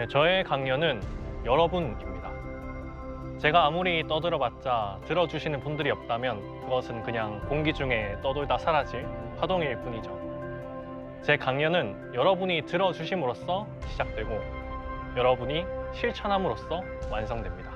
네, 저의 강연은 여러분입니다. 제가 아무리 떠들어봤자 들어주시는 분들이 없다면 그것은 그냥 공기 중에 떠돌다 사라질 파동일 뿐이죠. 제 강연은 여러분이 들어주심으로써 시작되고 여러분이 실천함으로써 완성됩니다.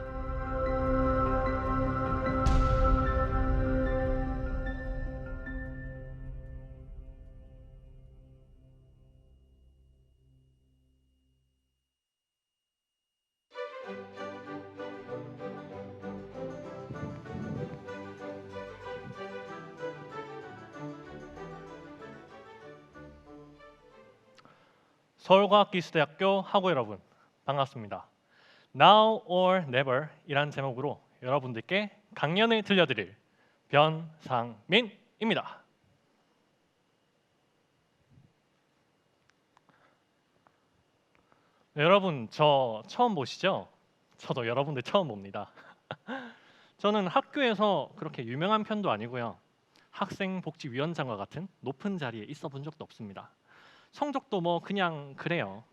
서울과학기술대학교 학우 여러분, 반갑습니다. Now or Never 이란 제목으로 여러분들께 강연을 들려드릴 변상민입니다. 네, 여러분 저 처음 보시죠? 저도 여러분들 처음 봅니다. 저는 학교에서 그렇게 유명한 편도 아니고요. 학생복지위원장과 같은 높은 자리에 있어 본 적도 없습니다. 성적도 뭐 그냥 그래요.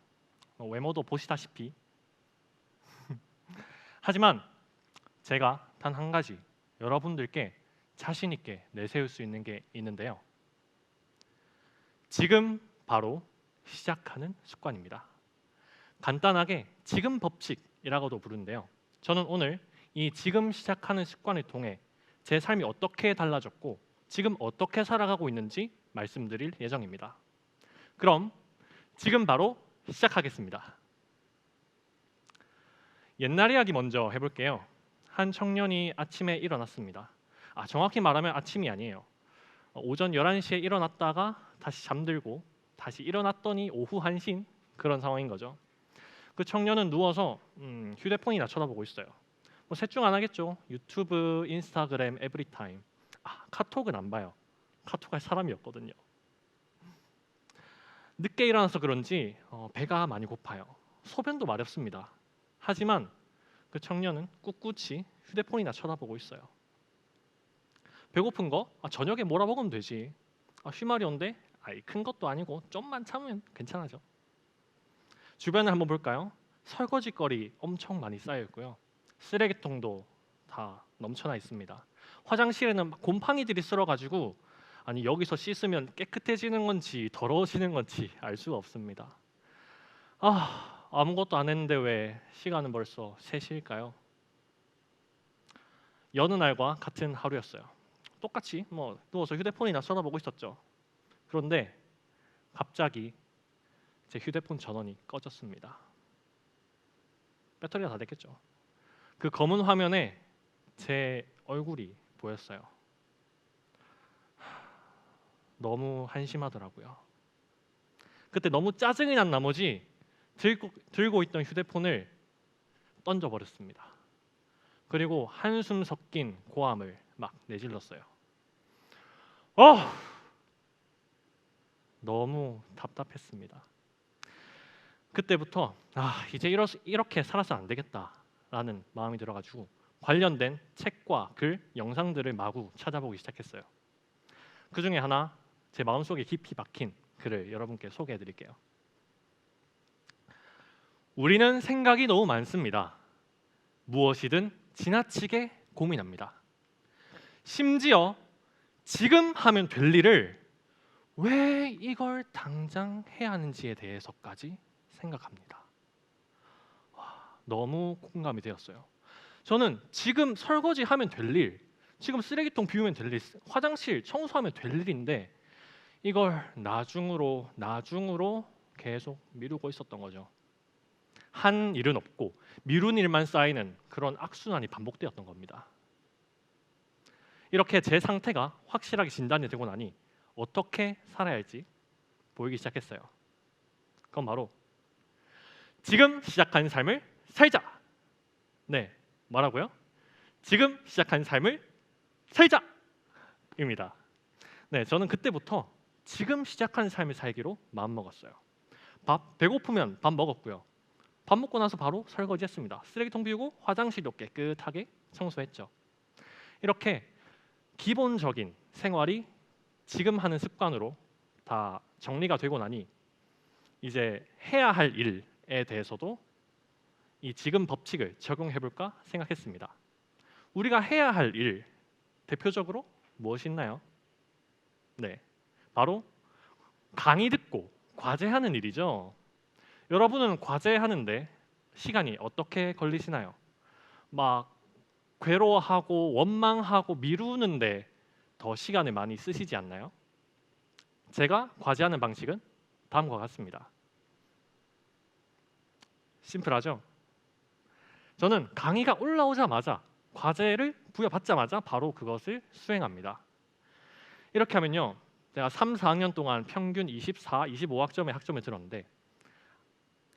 외모도 보시다시피. 하지만 제가 단 한 가지 여러분들께 자신 있게 내세울 수 있는 게 있는데요. 지금 바로 시작하는 습관입니다. 간단하게 지금 법칙이라고도 부르는데요. 저는 오늘 이 지금 시작하는 습관을 통해 제 삶이 어떻게 달라졌고 지금 어떻게 살아가고 있는지 말씀드릴 예정입니다. 그럼 지금 바로 시작하겠습니다. 옛날 이야기 먼저 해볼게요. 한 청년이 아침에 일어났습니다. 정확히 말하면 아침이 아니에요. 오전 11시에 일어났다가 다시 잠들고 다시 일어났더니 오후 1시인 그런 상황인 거죠. 그 청년은 누워서 휴대폰이나 쳐다보고 있어요. 뭐 셋 중 하나겠죠. 유튜브, 인스타그램, 에브리타임. 카톡은 안 봐요. 카톡 할 사람이 없거든요. 늦게 일어나서 그런지 배가 많이 고파요. 소변도 마렵습니다. 하지만 그 청년은 꿋꿋이 휴대폰이나 쳐다보고 있어요. 배고픈 거? 저녁에 뭐라 먹으면 되지. 휘말이 온데? 큰 것도 아니고 좀만 참으면 괜찮아져. 주변을 한번 볼까요? 설거지거리 엄청 많이 쌓여 있고요. 쓰레기통도 다 넘쳐나 있습니다. 화장실에는 곰팡이들이 쓸어가지고 여기서 씻으면 깨끗해지는 건지 더러워지는 건지 알 수가 없습니다. 아무것도 안 했는데 왜 시간은 벌써 3시일까요? 여느 날과 같은 하루였어요. 똑같이 누워서 휴대폰이나 쳐다보고 있었죠. 그런데 갑자기 제 휴대폰 전원이 꺼졌습니다. 배터리가 다 됐겠죠. 그 검은 화면에 제 얼굴이 보였어요. 너무 한심하더라고요. 그때 너무 짜증이 난 나머지 들고 있던 휴대폰을 던져버렸습니다. 그리고 한숨 섞인 고함을 막 내질렀어요. 너무 답답했습니다. 그때부터 이제 이렇게 살아서 안 되겠다라는 마음이 들어가지고 관련된 책과 글, 영상들을 마구 찾아보기 시작했어요. 그 중에 하나 제 마음속에 깊이 박힌 글을 여러분께 소개해드릴게요. 우리는 생각이 너무 많습니다. 무엇이든 지나치게 고민합니다. 심지어 지금 하면 될 일을 왜 이걸 당장 해야 하는지에 대해서까지 생각합니다. 너무 공감이 되었어요. 저는 지금 설거지하면 될 일, 지금 쓰레기통 비우면 될 일, 화장실 청소하면 될 일인데 이걸 나중으로 계속 미루고 있었던 거죠. 한 일은 없고 미룬 일만 쌓이는 그런 악순환이 반복되었던 겁니다. 이렇게 제 상태가 확실하게 진단이 되고 나니 어떻게 살아야 할지 보이기 시작했어요. 그건 바로 지금 시작한 삶을 살자. 네, 뭐라고요? 지금 시작한 삶을 살자입니다. 네, 저는 그때부터 지금 시작한 삶을 살기로 마음먹었어요. 배고프면 밥 먹었고요. 밥 먹고 나서 바로 설거지했습니다. 쓰레기통 비우고 화장실도 깨끗하게 청소했죠. 이렇게 기본적인 생활이 지금 하는 습관으로 다 정리가 되고 나니 이제 해야 할 일에 대해서도 이 지금 법칙을 적용해 볼까 생각했습니다. 우리가 해야 할 일, 대표적으로 무엇이 있나요? 네, 바로 강의 듣고 과제하는 일이죠. 여러분은 과제하는데 시간이 어떻게 걸리시나요? 막 괴로워하고 원망하고 미루는데 더 시간을 많이 쓰시지 않나요? 제가 과제하는 방식은 다음과 같습니다. 심플하죠? 저는 강의가 올라오자마자 과제를 부여받자마자 바로 그것을 수행합니다. 이렇게 하면요, 제가 3, 4학년 동안 평균 24, 25학점의 학점을 들었는데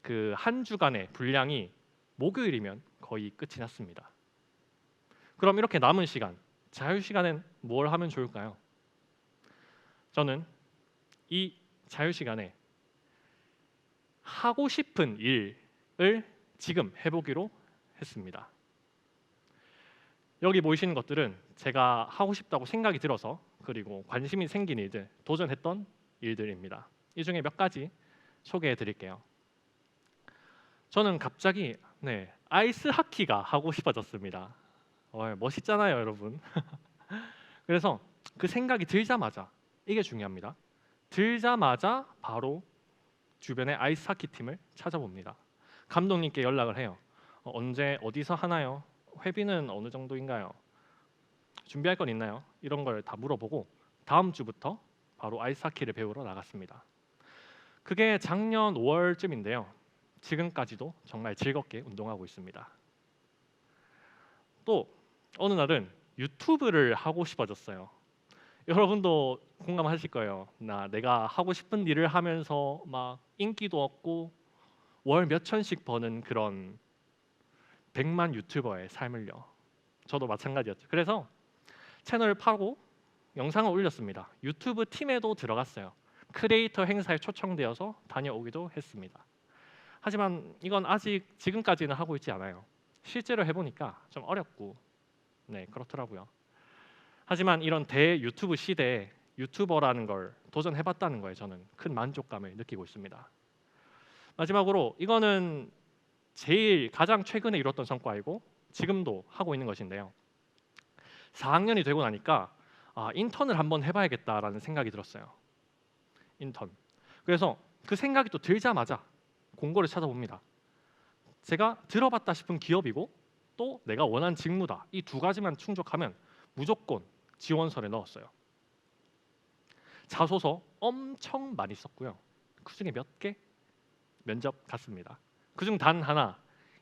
그 한 주간의 분량이 목요일이면 거의 끝이 났습니다. 그럼 이렇게 남은 시간, 자유 시간엔 뭘 하면 좋을까요? 저는 이 자유 시간에 하고 싶은 일을 지금 해보기로 했습니다. 여기 보이시는 것들은 제가 하고 싶다고 생각이 들어서 그리고 관심이 생긴 일들, 도전했던 일들입니다. 이 중에 몇 가지 소개해 드릴게요. 저는 갑자기 아이스 하키가 하고 싶어졌습니다. 멋있잖아요, 여러분. 그래서 그 생각이 들자마자, 이게 중요합니다. 들자마자 바로 주변의 아이스 하키 팀을 찾아봅니다. 감독님께 연락을 해요. 언제 어디서 하나요? 회비는 어느 정도인가요? 준비할 건 있나요? 이런 걸 다 물어보고 다음 주부터 바로 아이스 하키를 배우러 나갔습니다. 그게 작년 5월쯤인데요. 지금까지도 정말 즐겁게 운동하고 있습니다. 또 어느 날은 유튜브를 하고 싶어졌어요. 여러분도 공감하실 거예요. 내가 하고 싶은 일을 하면서 막 인기도 얻고 월 몇천씩 버는 그런 100만 유튜버의 삶을요. 저도 마찬가지였죠. 그래서 채널을 파고 영상을 올렸습니다. 유튜브 팀에도 들어갔어요. 크리에이터 행사에 초청되어서 다녀오기도 했습니다. 하지만 이건 아직 지금까지는 하고 있지 않아요. 실제로 해보니까 좀 어렵고 그렇더라고요. 하지만 이런 대 유튜브 시대에 유튜버라는 걸 도전해봤다는 거에 저는 큰 만족감을 느끼고 있습니다. 마지막으로 이거는 제일 가장 최근에 이뤘던 성과이고 지금도 하고 있는 것인데요. 4학년이 되고 나니까 인턴을 한번 해봐야겠다라는 생각이 들었어요. 인턴. 그래서 그 생각이 또 들자마자 공고를 찾아봅니다. 제가 들어봤다 싶은 기업이고 또 내가 원하는 직무다. 이 두 가지만 충족하면 무조건 지원서를 넣었어요. 자소서 엄청 많이 썼고요. 그중에 몇 개 면접 갔습니다. 그중 단 하나,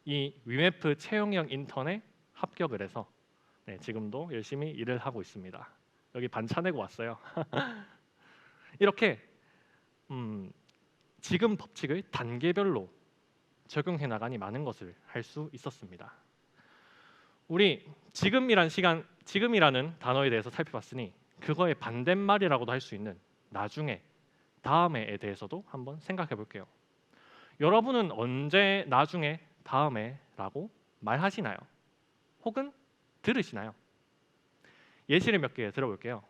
이 위메프 채용형 인턴에 합격을 해서 지금도 열심히 일을 하고 있습니다. 여기 반차 내고 왔어요. 이렇게 지금 법칙을 단계별로 적용해 나가니 많은 것을 할 수 있었습니다. 우리 지금이라는 단어에 대해서 살펴봤으니 그거의 반대말이라고도 할 수 있는 나중에, 다음에에 대해서도 한번 생각해 볼게요. 여러분은 언제 나중에, 다음에라고 말하시나요? 혹은 들으시나요? 예시를 몇 개 들어볼게요.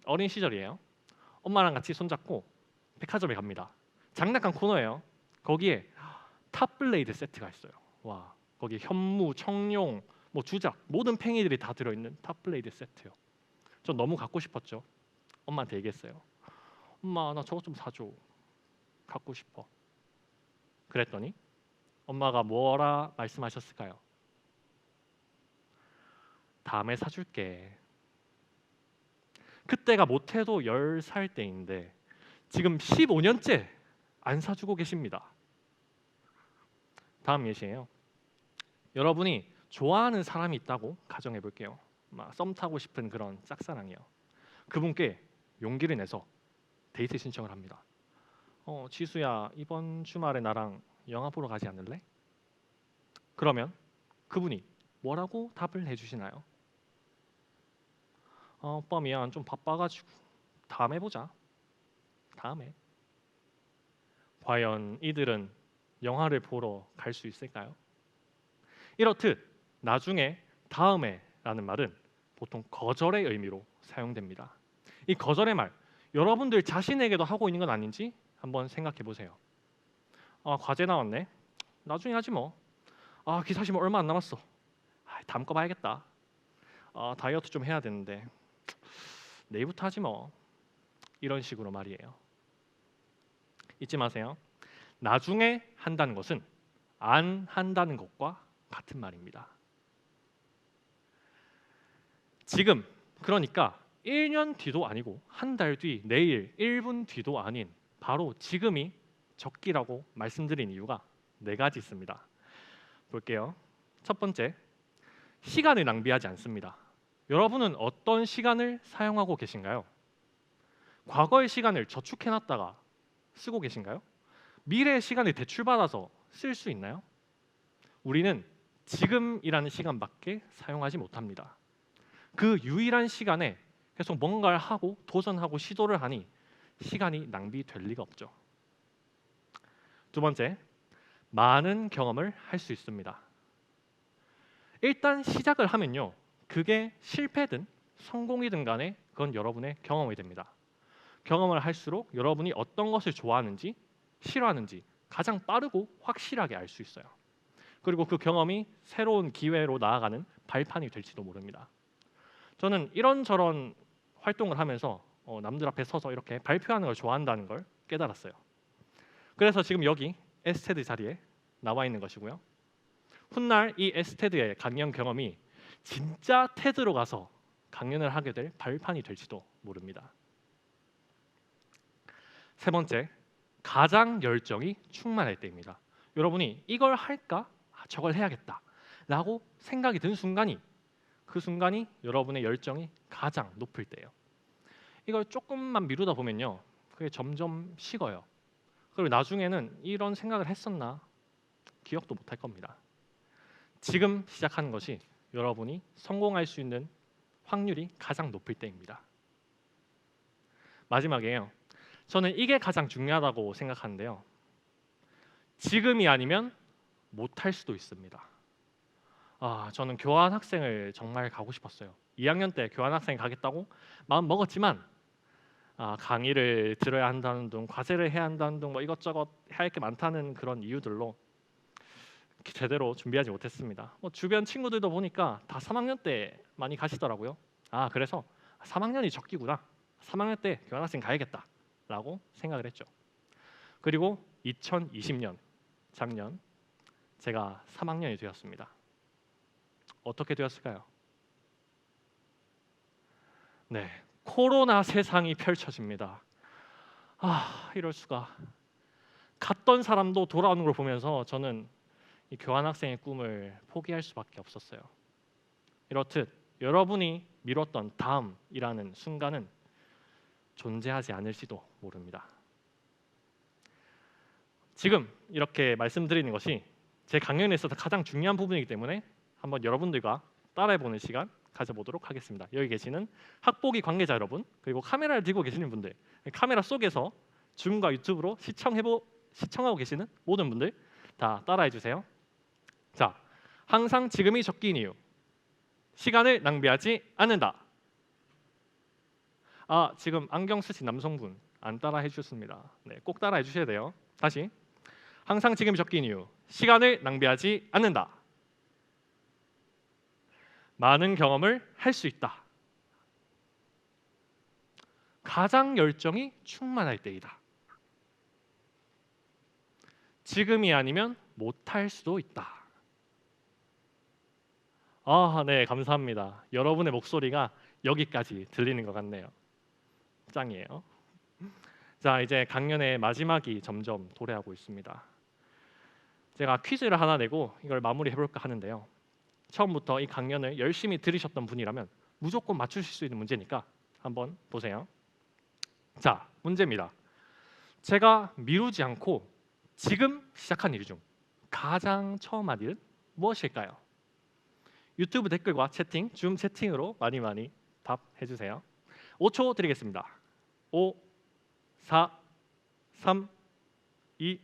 어린 시절이에요. 엄마랑 같이 손잡고 백화점에 갑니다. 장난감 코너예요. 거기에 탑블레이드 세트가 있어요. 와, 거기 현무, 청룡, 주작 모든 팽이들이 다 들어있는 탑블레이드 세트요. 전 너무 갖고 싶었죠. 엄마한테 얘기했어요. 엄마, 나 저것 좀 사줘. 갖고 싶어. 그랬더니 엄마가 뭐라 말씀하셨을까요? 다음에 사줄게. 그때가 못해도 10살 때인데 지금 15년째 안 사주고 계십니다. 다음 예시예요. 여러분이 좋아하는 사람이 있다고 가정해 볼게요. 썸 타고 싶은 그런 짝사랑이요. 그분께 용기를 내서 데이트 신청을 합니다. 지수야, 이번 주말에 나랑 영화 보러 가지 않을래? 그러면 그분이 뭐라고 답을 해주시나요? 오빠 미안, 좀 바빠가지고 다음에 보자. 다음에. 과연 이들은 영화를 보러 갈 수 있을까요? 이렇듯 나중에, 다음에라는 말은 보통 거절의 의미로 사용됩니다. 이 거절의 말, 여러분들 자신에게도 하고 있는 건 아닌지 한번 생각해 보세요. 과제 나왔네. 나중에 하지 뭐. 기사 시험 얼마 안 남았어. 다음 거 봐야겠다. 다이어트 좀 해야 되는데 내일부터 하지 뭐. 이런 식으로 말이에요. 잊지 마세요. 나중에 한다는 것은 안 한다는 것과 같은 말입니다. 지금, 그러니까 1년 뒤도 아니고 한 달 뒤, 내일, 1분 뒤도 아닌 바로 지금이 적기라고 말씀드린 이유가 4가지 있습니다. 볼게요. 첫 번째, 시간을 낭비하지 않습니다. 여러분은 어떤 시간을 사용하고 계신가요? 과거의 시간을 저축해놨다가 쓰고 계신가요? 미래의 시간을 대출받아서 쓸 수 있나요? 우리는 지금이라는 시간밖에 사용하지 못합니다. 그 유일한 시간에 계속 뭔가를 하고 도전하고 시도를 하니 시간이 낭비될 리가 없죠. 두 번째, 많은 경험을 할 수 있습니다. 일단 시작을 하면요, 그게 실패든 성공이든 간에 그건 여러분의 경험이 됩니다. 경험을 할수록 여러분이 어떤 것을 좋아하는지 싫어하는지 가장 빠르고 확실하게 알 수 있어요. 그리고 그 경험이 새로운 기회로 나아가는 발판이 될지도 모릅니다. 저는 이런저런 활동을 하면서 남들 앞에 서서 이렇게 발표하는 걸 좋아한다는 걸 깨달았어요. 그래서 지금 여기 에스테드 자리에 나와 있는 것이고요. 훗날 이 에스테드의 강연 경험이 진짜 테드로 가서 강연을 하게 될 발판이 될지도 모릅니다. 세 번째, 가장 열정이 충만할 때입니다. 여러분이 이걸 할까? 저걸 해야겠다 라고 생각이 든 순간이, 그 순간이 여러분의 열정이 가장 높을 때예요. 이걸 조금만 미루다 보면요, 그게 점점 식어요. 그리고 나중에는 이런 생각을 했었나 기억도 못할 겁니다. 지금 시작하는 것이 여러분이 성공할 수 있는 확률이 가장 높을 때입니다. 마지막이에요. 저는 이게 가장 중요하다고 생각하는데요. 지금이 아니면 못할 수도 있습니다. 저는 교환학생을 정말 가고 싶었어요. 2학년 때 교환학생 가겠다고 마음 먹었지만 강의를 들어야 한다는 둥, 과제를 해야 한다는 둥, 뭐 이것저것 해야 할 게 많다는 그런 이유들로 제대로 준비하지 못했습니다. 주변 친구들도 보니까 다 3학년 때 많이 가시더라고요. 그래서 3학년이 적기구나. 3학년 때 교환학생 가야겠다라고 생각을 했죠. 그리고 2020년 작년 제가 3학년이 되었습니다. 어떻게 되었을까요? 네, 코로나 세상이 펼쳐집니다. 이럴 수가. 갔던 사람도 돌아오는 걸 보면서 저는 이 교환학생의 꿈을 포기할 수밖에 없었어요. 이렇듯 여러분이 미뤘던 다음이라는 순간은 존재하지 않을지도 모릅니다. 지금 이렇게 말씀드리는 것이 제 강연에 있어서 가장 중요한 부분이기 때문에 한번 여러분들과 따라해보는 시간 가져보도록 하겠습니다. 여기 계시는 학보기 관계자 여러분, 그리고 카메라를 들고 계시는 분들, 카메라 속에서 줌과 유튜브로 시청하고 계시는 모든 분들 다 따라해 주세요. 자, 항상 지금이 적기인 이유. 시간을 낭비하지 않는다. 지금 안경 쓰신 남성분 안 따라해 주셨습니다. 네, 꼭 따라해 주셔야 돼요. 다시. 항상 지금이 적기인 이유. 시간을 낭비하지 않는다. 많은 경험을 할 수 있다. 가장 열정이 충만할 때이다. 지금이 아니면 못할 수도 있다. 네, 감사합니다. 여러분의 목소리가 여기까지 들리는 것 같네요. 짱이에요. 자, 이제 강연의 마지막이 점점 도래하고 있습니다. 제가 퀴즈를 하나 내고 이걸 마무리해볼까 하는데요. 처음부터 이 강연을 열심히 들으셨던 분이라면 무조건 맞추실 수 있는 문제니까 한번 보세요. 자, 문제입니다. 제가 미루지 않고 지금 시작한 일 중 가장 처음 한 일은 무엇일까요? 유튜브 댓글과 채팅, 줌 채팅으로 많이 답해 주세요. 5초 드리겠습니다. 5, 4, 3, 2,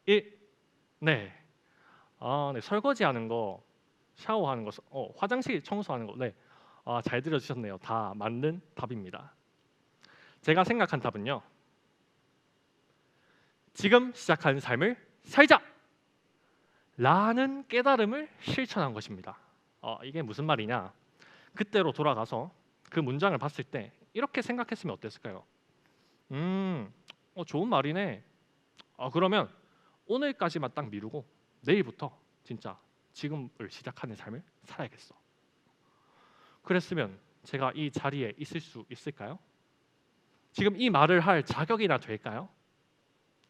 1. 네. 네, 설거지하는 거, 샤워하는 거, 화장실 청소하는 거. 네. 잘 들어주셨네요. 다 맞는 답입니다. 제가 생각한 답은요. 지금 시작하는 삶을 살자. 라는 깨달음을 실천한 것입니다. 이게 무슨 말이냐? 그때로 돌아가서 그 문장을 봤을 때 이렇게 생각했으면 어땠을까요? 좋은 말이네. 그러면 오늘까지만 딱 미루고 내일부터 진짜 지금을 시작하는 삶을 살아야겠어. 그랬으면 제가 이 자리에 있을 수 있을까요? 지금 이 말을 할 자격이나 될까요?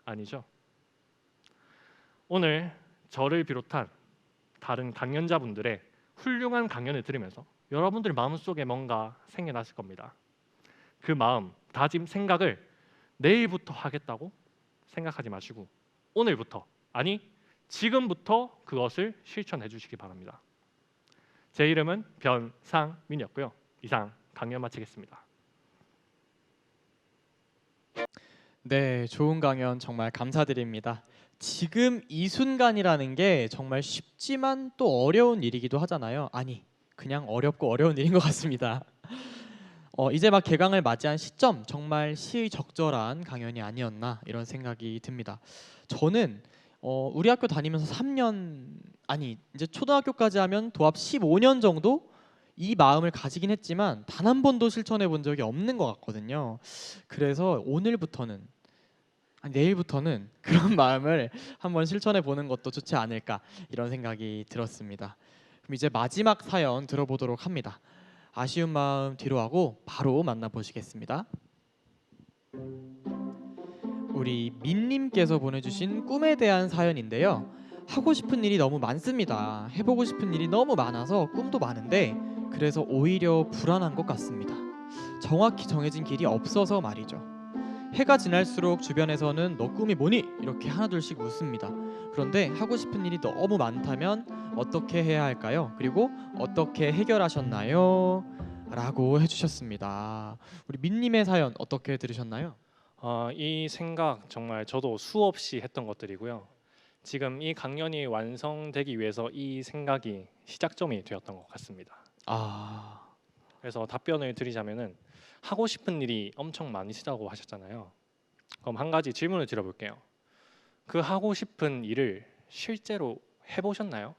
아니죠. 오늘 저를 비롯한 다른 강연자분들의 훌륭한 강연을 들으면서 여러분들 마음속에 뭔가 생겨났을 겁니다. 그 마음, 다짐, 생각을 내일부터 하겠다고 생각하지 마시고 오늘부터, 아니 지금부터 그것을 실천해 주시기 바랍니다. 제 이름은 변상민이었고요. 이상 강연 마치겠습니다. 네, 좋은 강연 정말 감사드립니다. 지금 이 순간이라는 게 정말 쉽지만 또 어려운 일이기도 하잖아요. 아니, 그냥 어렵고 어려운 일인 것 같습니다. 이제 막 개강을 맞이한 시점, 정말 시의적절한 강연이 아니었나 이런 생각이 듭니다. 저는 우리 학교 다니면서 3년, 아니 이제 초등학교까지 하면 도합 15년 정도 이 마음을 가지긴 했지만 단 한 번도 실천해 본 적이 없는 것 같거든요. 그래서 오늘부터는, 아니, 내일부터는 그런 마음을 한번 실천해 보는 것도 좋지 않을까 이런 생각이 들었습니다. 그럼 이제 마지막 사연 들어보도록 합니다. 아쉬운 마음 뒤로 하고 바로 만나보시겠습니다. 우리 민님께서 보내주신 꿈에 대한 사연인데요. 하고 싶은 일이 너무 많습니다. 해보고 싶은 일이 너무 많아서 꿈도 많은데 그래서 오히려 불안한 것 같습니다. 정확히 정해진 길이 없어서 말이죠. 해가 지날수록 주변에서는 너 꿈이 뭐니? 이렇게 하나둘씩 웃습니다. 그런데 하고 싶은 일이 너무 많다면 어떻게 해야 할까요? 그리고 어떻게 해결하셨나요? 라고 해주셨습니다. 우리 민님의 사연 어떻게 들으셨나요? 이 생각 정말 저도 수없이 했던 것들이고요. 지금 이 강연이 완성되기 위해서 이 생각이 시작점이 되었던 것 같습니다. 그래서 답변을 드리자면은 하고 싶은 일이 엄청 많으시다고 하셨잖아요. 그럼 한 가지 질문을 드려볼게요. 그 하고 싶은 일을 실제로 해보셨나요?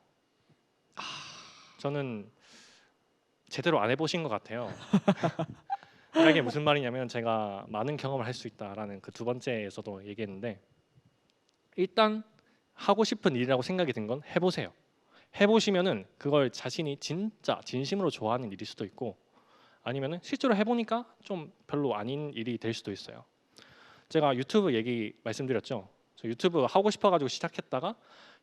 저는 제대로 안 해보신 것 같아요. 그러니까 이게 무슨 말이냐면 제가 많은 경험을 할 수 있다라는 그 두 번째에서도 얘기했는데 일단 하고 싶은 일이라고 생각이 든 건 해보세요. 해보시면은 그걸 자신이 진짜 진심으로 좋아하는 일일 수도 있고 아니면은 실제로 해보니까 좀 별로 아닌 일이 될 수도 있어요. 제가 유튜브 얘기 말씀드렸죠. 저 유튜브 하고 싶어가지고 시작했다가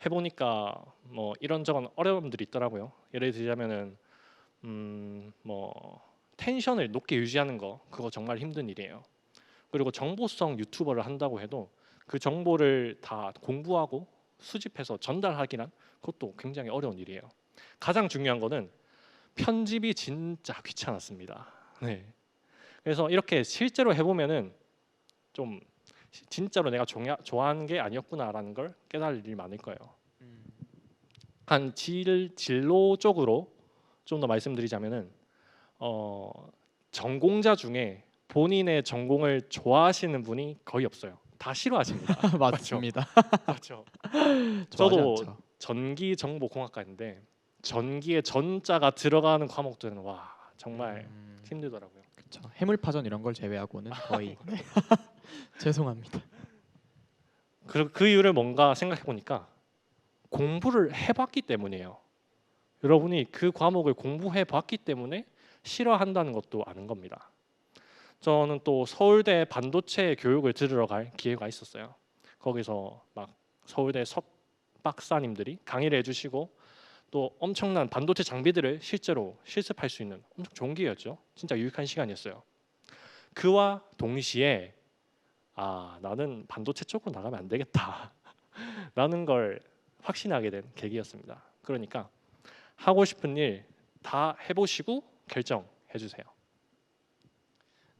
해보니까 뭐 이런저런 어려움들이 있더라고요. 예를 들자면은 뭐 텐션을 높게 유지하는 거 그거 정말 힘든 일이에요. 그리고 정보성 유튜버를 한다고 해도 그 정보를 다 공부하고 수집해서 전달하기란 그것도 굉장히 어려운 일이에요. 가장 중요한 거는 편집이 진짜 귀찮았습니다. 네. 그래서 이렇게 실제로 해보면은 좀 진짜로 내가 좋아하는 게 아니었구나라는 걸 깨달을 일이 많을 거예요. 한 진로 쪽으로 좀 더 말씀드리자면은 전공자 중에 본인의 전공을 좋아하시는 분이 거의 없어요. 다 싫어하십니다. 맞습니다. 맞죠? 좋아하지 저도 않죠. 전기정보공학과인데 전기에 전자가 들어가는 과목들은 와 정말 힘들더라고요. 그렇죠. 해물파전 이런 걸 제외하고는 거의 죄송합니다. 그 이유를 뭔가 생각해 보니까 공부를 해봤기 때문이에요. 여러분이 그 과목을 공부해 봤기 때문에 싫어한다는 것도 아는 겁니다. 저는 또 서울대 반도체 교육을 들으러 갈 기회가 있었어요. 거기서 막 서울대 석박사님들이 강의를 해주시고 또 엄청난 반도체 장비들을 실제로 실습할 수 있는 엄청 좋은 기회였죠. 진짜 유익한 시간이었어요. 그와 동시에 나는 반도체 쪽으로 나가면 안 되겠다 라는 걸 확신하게 된 계기였습니다. 그러니까 하고 싶은 일 다 해보시고 결정해 주세요.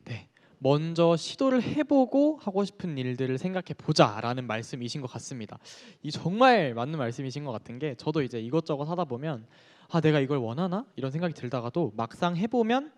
네, 먼저 시도를 해보고 하고 싶은 일들을 생각해 보자라는 말씀이신 것 같습니다. 이 정말 맞는 말씀이신 것 같은 게 저도 이제 이것저것 하다 보면 내가 이걸 원하나? 이런 생각이 들다가도 막상 해보면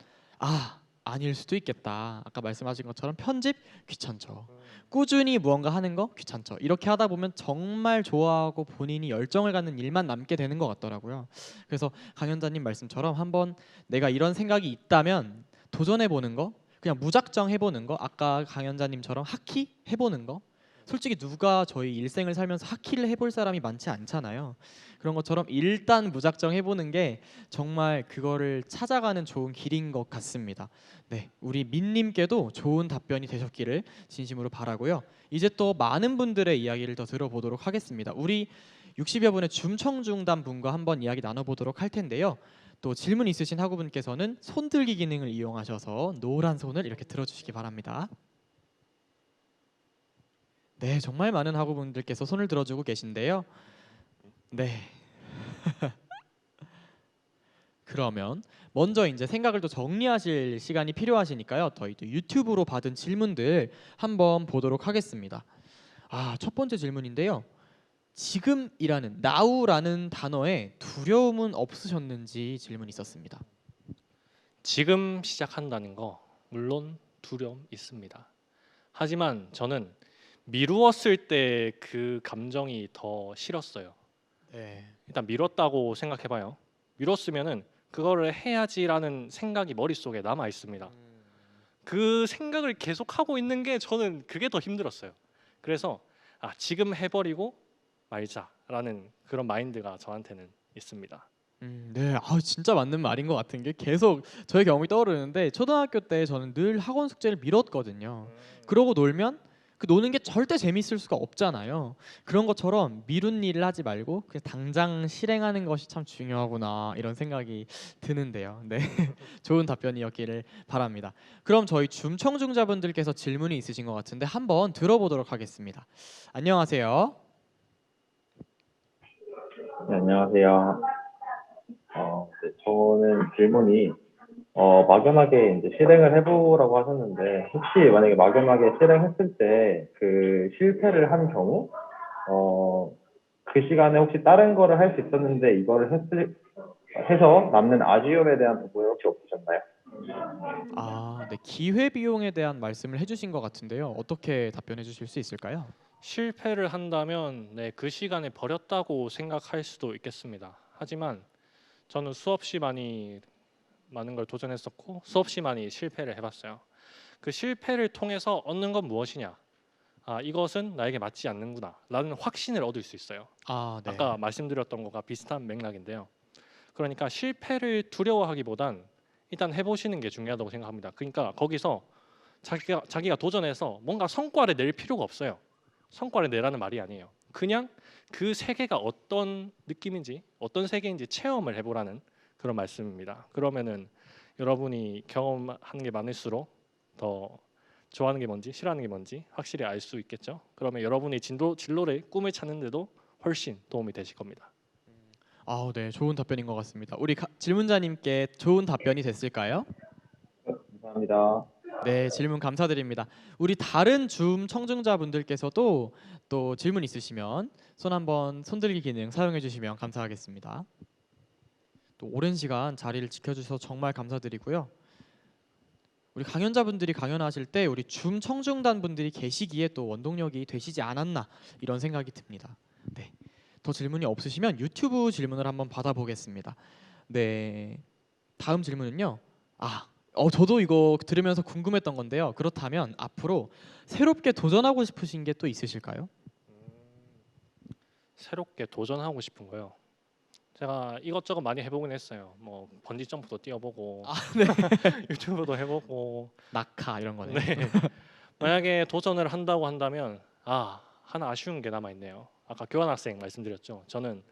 아닐 수도 있겠다. 아까 말씀하신 것처럼 편집 귀찮죠. 꾸준히 무언가 하는 거 귀찮죠. 이렇게 하다 보면 정말 좋아하고 본인이 열정을 갖는 일만 남게 되는 것 같더라고요. 그래서 강연자님 말씀처럼 한번 내가 이런 생각이 있다면 도전해 보는 거, 그냥 무작정 해보는 거. 아까 강연자님처럼 하키 해보는 거. 솔직히 누가 저희 일생을 살면서 하키를 해볼 사람이 많지 않잖아요. 그런 것처럼 일단 무작정 해보는 게 정말 그거를 찾아가는 좋은 길인 것 같습니다. 네, 우리 민님께도 좋은 답변이 되셨기를 진심으로 바라고요. 이제 또 많은 분들의 이야기를 더 들어보도록 하겠습니다. 우리 60여 분의 줌청중단 분과 한번 이야기 나눠보도록 할 텐데요. 또 질문 있으신 학우분께서는 손들기 기능을 이용하셔서 노란 손을 이렇게 들어주시기 바랍니다. 네, 정말 많은 학우분들께서 손을 들어주고 계신데요. 네. 그러면 먼저 이제 생각을 또 정리하실 시간이 필요하시니까요. 저희 또 유튜브로 받은 질문들 한번 보도록 하겠습니다. 첫 번째 질문인데요. 지금이라는 now라는 단어에 두려움은 없으셨는지 질문이 있었습니다. 지금 시작한다는 거 물론 두려움 있습니다. 하지만 저는 미루었을 때 그 감정이 더 싫었어요. 네. 일단 미뤘다고 생각해봐요. 미뤘으면은 그거를 해야지라는 생각이 머릿속에 남아 있습니다. 그 생각을 계속 하고 있는 게 저는 그게 더 힘들었어요. 그래서 지금 해버리고 말자라는 그런 마인드가 저한테는 있습니다. 네, 진짜 맞는 말인 것 같은 게 계속 저의 경험이 떠오르는데 초등학교 때 저는 늘 학원 숙제를 미뤘거든요. 그러고 놀면 그 노는 게 절대 재밌을 수가 없잖아요. 그런 것처럼 미룬 일을 하지 말고 그냥 당장 실행하는 것이 참 중요하구나 이런 생각이 드는데요. 네, 좋은 답변이었기를 바랍니다. 그럼 저희 줌 청중자분들께서 질문이 있으신 것 같은데 한번 들어보도록 하겠습니다. 안녕하세요. 네, 안녕하세요. 네, 저는 질문이 막연하게 이제 실행을 해보라고 하셨는데 혹시 만약에 막연하게 실행했을 때 그 실패를 한 경우 그 시간에 혹시 다른 거를 할 수 있었는데 이거를 해서 남는 아쉬움에 대한 부분은 혹시 없으셨나요? 네, 기회 비용에 대한 말씀을 해주신 것 같은데요. 어떻게 답변해 주실 수 있을까요? 실패를 한다면 그 시간에 버렸다고 생각할 수도 있겠습니다. 하지만 저는 수없이 많은 걸 도전했었고 수없이 많이 실패를 해봤어요. 그 실패를 통해서 얻는 건 무엇이냐? 이것은 나에게 맞지 않는구나 라는 확신을 얻을 수 있어요. 네. 아까 말씀드렸던 거가 비슷한 맥락인데요. 그러니까 실패를 두려워하기보단 일단 해보시는 게 중요하다고 생각합니다. 그러니까 거기서 자기가 도전해서 뭔가 성과를 낼 필요가 없어요. 성과를 내라는 말이 아니에요. 그냥 그 세계가 어떤 느낌인지 어떤 세계인지 체험을 해보라는 그런 말씀입니다. 그러면은 여러분이 경험하는 게 많을수록 더 좋아하는 게 뭔지 싫어하는 게 뭔지 확실히 알 수 있겠죠. 그러면 여러분이 진로를 꿈을 찾는데도 훨씬 도움이 되실 겁니다. 네, 좋은 답변인 것 같습니다. 우리 질문자님께 좋은 답변이 됐을까요? 감사합니다. 네, 질문 감사드립니다. 우리 다른 줌 청중자분들께서도 또 질문 있으시면 손들기 기능 사용해 주시면 감사하겠습니다. 또 오랜 시간 자리를 지켜주셔서 정말 감사드리고요. 우리 강연자분들이 강연하실 때 우리 줌 청중단 분들이 계시기에 또 원동력이 되시지 않았나 이런 생각이 듭니다. 네, 더 질문이 없으시면 유튜브 질문을 한번 받아보겠습니다. 네, 다음 질문은요. 저도 이거 들으면서 궁금했던 건데요. 그렇다면 앞으로 새롭게 도전하고 싶으신 게 또 있으실까요? 새롭게 도전하고 싶은 거요. 제가 이것저것 많이 해보긴 했어요. 뭐 번지 점프도 뛰어보고 네. 유튜브도 해보고. 낙하 이런 거네요. 네. 만약에 도전을 한다고 한다면 하나 아쉬운 게 남아 있네요. 아까 교환학생 말씀드렸죠. 저는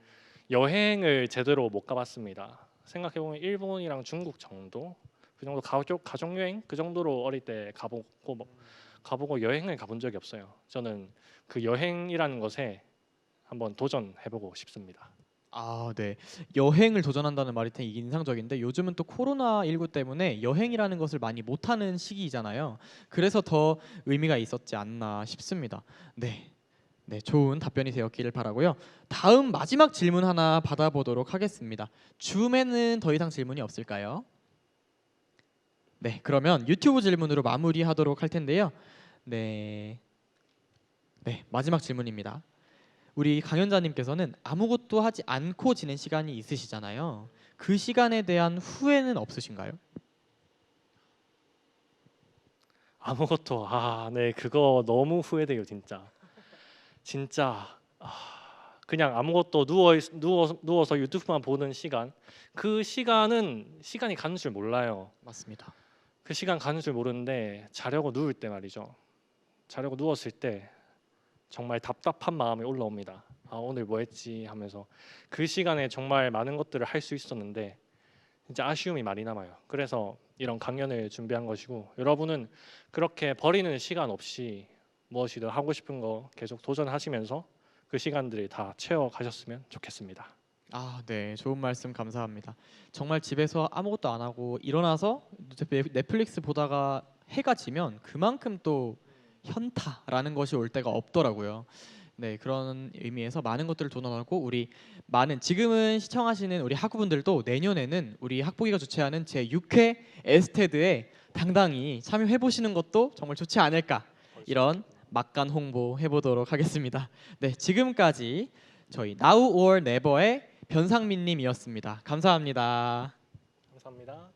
여행을 제대로 못 가봤습니다. 생각해보면 일본이랑 중국 정도 그 정도 가족 여행 그 정도로 어릴 때 가보고 여행을 가본 적이 없어요. 저는 그 여행이라는 것에 한번 도전해보고 싶습니다. 네. 여행을 도전한다는 말이 되게 인상적인데 요즘은 또 코로나19 때문에 여행이라는 것을 많이 못하는 시기잖아요. 그래서 더 의미가 있었지 않나 싶습니다. 네. 네, 좋은 답변이 되었기를 바라고요. 다음 마지막 질문 하나 받아보도록 하겠습니다. 줌에는 더 이상 질문이 없을까요? 네, 그러면 유튜브 질문으로 마무리하도록 할 텐데요. 네, 마지막 질문입니다. 우리 강연자님께서는 아무것도 하지 않고 지낸 시간이 있으시잖아요. 그 시간에 대한 후회는 없으신가요? 아무것도 네 그거 너무 후회돼요 진짜. 진짜 그냥 아무것도 누워서 유튜브만 보는 시간 그 시간은 시간이 가는 줄 몰라요. 맞습니다. 그 시간 가는 줄 모르는데 자려고 누울 때 말이죠. 자려고 누웠을 때 정말 답답한 마음이 올라옵니다. 오늘 뭐 했지 하면서 그 시간에 정말 많은 것들을 할 수 있었는데 진짜 아쉬움이 많이 남아요. 그래서 이런 강연을 준비한 것이고 여러분은 그렇게 버리는 시간 없이 무엇이든 하고 싶은 거 계속 도전하시면서 그 시간들을 다 채워 가셨으면 좋겠습니다. 네, 좋은 말씀 감사합니다. 정말 집에서 아무것도 안 하고 일어나서 넷플릭스 보다가 해가 지면 그만큼 또 현타라는 것이 올 때가 없더라고요. 네, 그런 의미에서 많은 것들을 도전하고 우리 많은 지금은 시청하시는 우리 학우분들도 내년에는 우리 학보기가 주최하는 제 6회 에스테드에 당당히 참여해 보시는 것도 정말 좋지 않을까 이런 막간 홍보 해보도록 하겠습니다. 네, 지금까지 저희 Now or Never의 변상민님이었습니다. 감사합니다. 감사합니다.